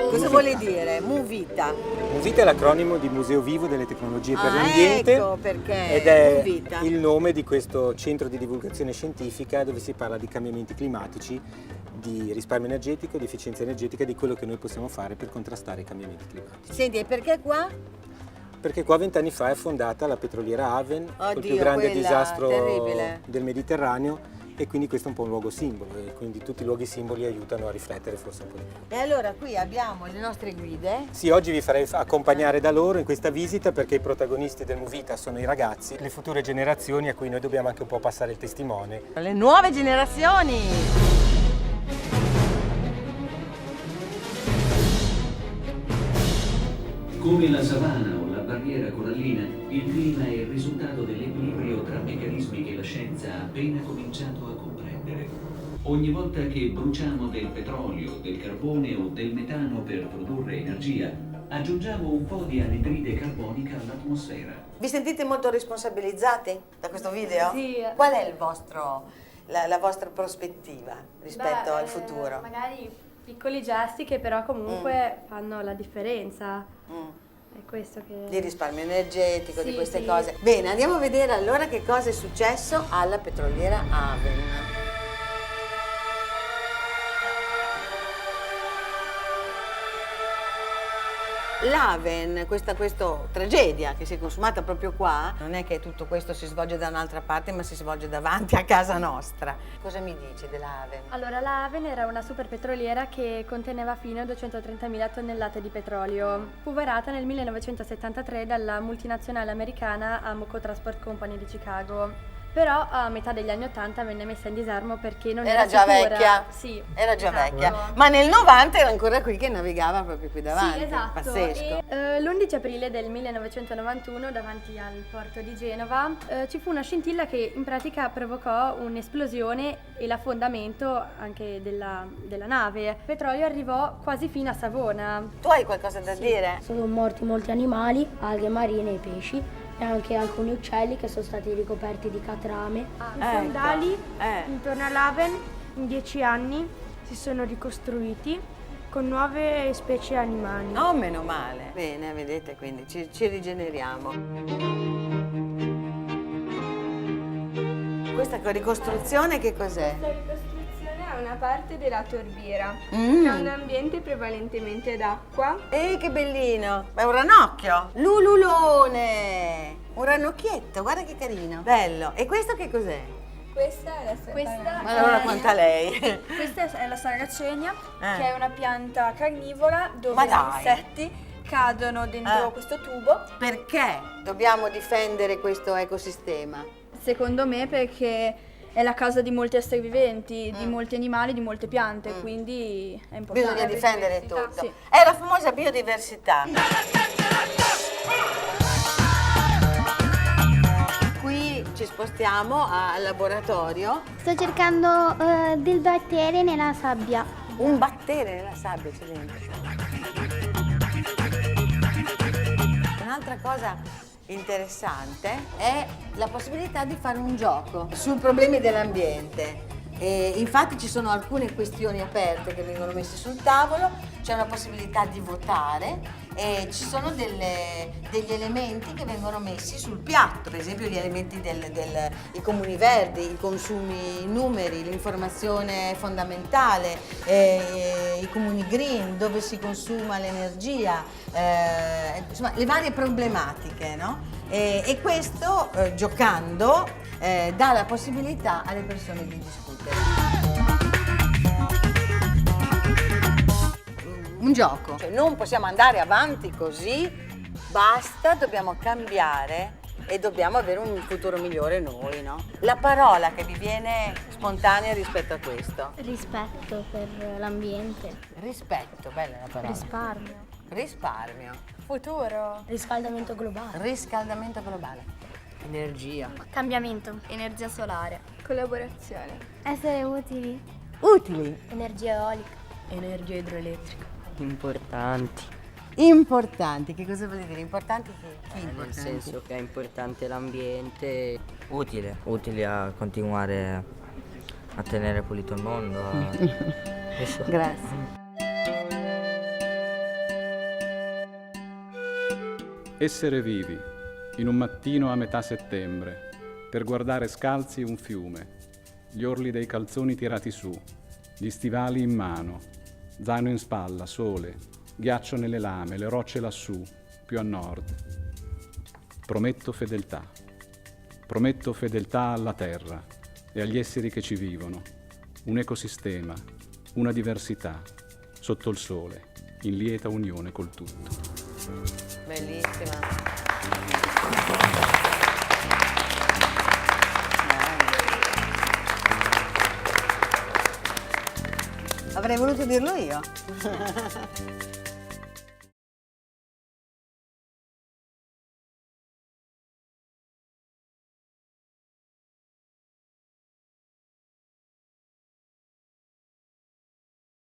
Cosa vuole dire? Movita. Movita è l'acronimo di Museo Vivo delle Tecnologie per l'Ambiente. Ecco perché ed è Movita. il nome di questo centro di divulgazione scientifica dove si parla di cambiamenti climatici, di risparmio energetico, di efficienza energetica, di quello che noi possiamo fare per contrastare i cambiamenti climatici. Senti, e perché qua? Perché qua 20 anni fa è fondata la petroliera Haven, il più Oddio, grande quella disastro terribile. del Mediterraneo, e quindi questo è un po' un luogo simbolo, e quindi tutti i luoghi simboli aiutano a riflettere forse un po' di più. E allora qui abbiamo le nostre guide. Sì, oggi vi farei accompagnare da loro in questa visita perché i protagonisti del Movita sono i ragazzi, le future generazioni a cui noi dobbiamo anche un po' passare il testimone. Le nuove generazioni. Come la savana o la barriera corallina, il clima è il risultato dell'equilibrio tra meccanismi che la scienza ha appena cominciato a comprendere. Ogni volta che bruciamo del petrolio, del carbone o del metano per produrre energia, aggiungiamo un po' di anidride carbonica all'atmosfera. Vi sentite molto responsabilizzati da questo video? Sì. Qual è la vostra prospettiva rispetto al futuro? Magari piccoli gesti che però comunque fanno la differenza. È questo che... Di risparmio energetico, di Sì, queste sì. cose. Bene, andiamo a vedere allora che cosa è successo alla petroliera Haven. L'Haven, questa tragedia che si è consumata proprio qua, non è che tutto questo si svolge da un'altra parte, ma si svolge davanti a casa nostra. Cosa mi dici dell'Haven? Allora, la Haven era una super petroliera che conteneva fino a 230.000 tonnellate di petrolio. Fu varata nel 1973 dalla multinazionale americana Amoco Transport Company di Chicago. Però a metà degli anni 80 venne messa in disarmo perché non era Era già sicura. vecchia? Sì, Era già esatto. vecchia, ma nel 90 era ancora qui che navigava proprio qui davanti. Sì, esatto. Pazzesco. E, l'11 aprile del 1991, davanti al porto di Genova, ci fu una scintilla che in pratica provocò un'esplosione e l'affondamento anche della nave. Il petrolio arrivò quasi fino a Savona. Tu hai qualcosa da dire? Sono morti molti animali, alghe marine e pesci e anche alcuni uccelli che sono stati ricoperti di catrame. I fondali Ecco. intorno all'Haven in 10 anni si sono ricostruiti con nuove specie animali. Oh, meno male. Bene, vedete, quindi ci rigeneriamo. Questa ricostruzione che cos'è? La ricostruzione è una parte della torbiera, Mm. che è un ambiente prevalentemente d'acqua. Che bellino! È un ranocchio! Lululone! Un ranocchietto, guarda che carino! Bello! E questo che cos'è? Questa è la Ma allora racconta lei. Questa è la sarracenia, Eh. che è una pianta carnivora dove Ma gli dai. insetti cadono dentro questo tubo. Perché dobbiamo difendere questo ecosistema? Secondo me perché è la casa di molti esseri viventi, di molti animali, di molte piante, quindi è importante. Bisogna difendere tutto. Sì. È la famosa biodiversità. Qui ci spostiamo al laboratorio. Sto cercando del batterio nella sabbia. Un battere nella sabbia c'è dentro. Un'altra cosa interessante è la possibilità di fare un gioco sui problemi dell'ambiente. Infatti ci sono alcune questioni aperte che vengono messe sul tavolo, c'è una possibilità di votare e ci sono degli elementi che vengono messi sul piatto, per esempio gli elementi i comuni verdi, i consumi, i numeri, l'informazione fondamentale, i comuni green, dove si consuma l'energia, insomma le varie problematiche, no? E questo, giocando, dà la possibilità alle persone di discutere. Un gioco, cioè non possiamo andare avanti così, basta, dobbiamo cambiare e dobbiamo avere un futuro migliore noi, no? La parola che vi viene spontanea rispetto a questo? Rispetto per l'ambiente. Rispetto, bella la parola. Risparmio. Risparmio. Futuro. Riscaldamento globale. Riscaldamento globale. Energia. Cambiamento. Energia solare. Collaborazione. Essere utili. Utili. Energia eolica. Energia idroelettrica. Importanti. Importanti, che cosa vuol dire? Importanti che Nel importanti? senso che è importante l'ambiente, utili a continuare a tenere pulito il mondo. Questo. Grazie. Essere vivi, in un mattino a metà settembre, per guardare scalzi un fiume, gli orli dei calzoni tirati su, gli stivali in mano, zaino in spalla, sole, ghiaccio nelle lame, le rocce lassù, più a nord. Prometto fedeltà alla terra e agli esseri che ci vivono, un ecosistema, una diversità, sotto il sole, in lieta unione col tutto. Bellissima. Avrei voluto dirlo io.